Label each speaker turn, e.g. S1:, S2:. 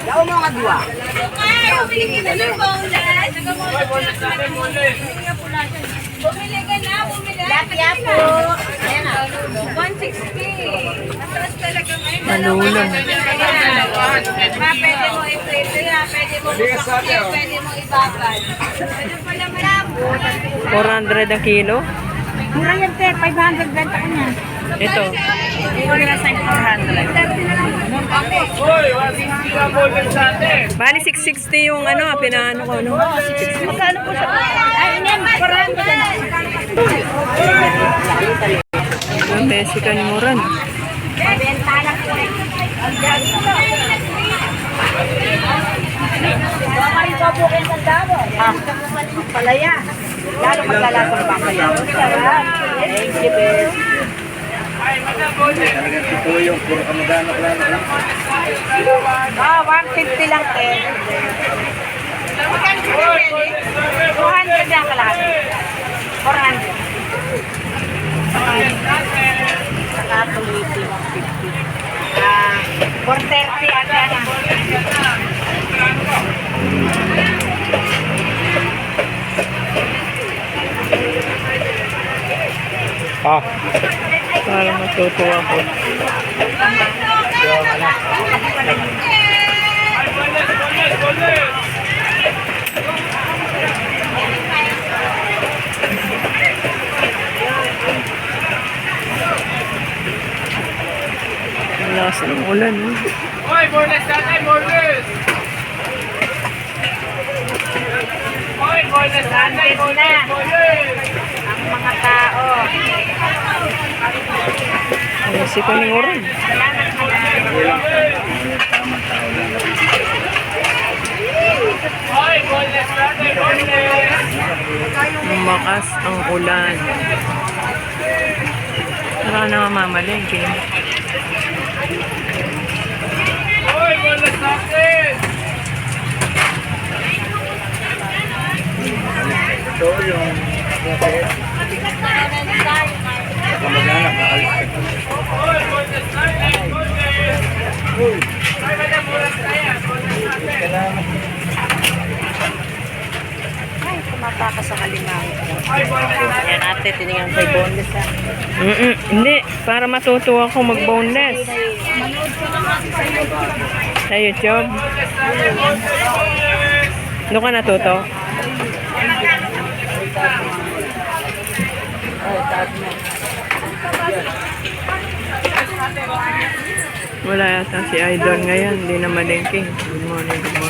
S1: Yaw mo nga dua.
S2: Bumili ka na, bumili.
S1: Lapya po. Ayan na.
S2: 160. Mataas talaga ngayon.
S3: Malulang.
S2: Pwede mo i-prito yan, pwede mo i-pakit, pwede mo ibabad. Pwede pala malabo.
S3: 400 ang kilo.
S1: Mura yan, te. 500 benta ko niyan.
S3: Ito.
S1: Ikaw nila sa 400.
S3: Bali 660 yung ano, pinaano ko, no?
S1: Magkano po siya? Ay, inen, 400 na.
S3: Yung Mexican Moran.
S1: Benta lang po. Baka rin pabukin ng damo. Palaya. Lalo maglalasang baka yan. Thank you, best.
S4: Talagang ito yung puro kamag-anak lang.
S1: 150 lang, te. 200 lang kalahati. 400. Saka tumiti, 150. 430 ang gana.
S3: Ah. Parang matutuwa ko. Ang lakas ng ulan, eh.
S4: Hoy, bonus natin, bonus! Hoy, bonus natin, bonus!
S1: Ang mga tao.
S3: Mexican Moran.
S4: Hoy, bonus natin, bonus!
S3: Lumakas ang ulan. Parang namamalengke.
S4: Hoy, bonus natin! Ito yung kamag-anak na alis. Hoy, bonus natin, bonus! Ay, madam, bonus tayo, bonus natin!
S1: Ay, tumatakas sa kalimaw.
S4: Hoy, bonus natin!
S1: Yan ate, tinignan kay boneless ha.
S3: Hindi, para matutuwa ako mag-boneless. Sa YouTube. Doon ka natuto? Wala yata si Idol ngayon, hindi na malengke. Good morning, good morning.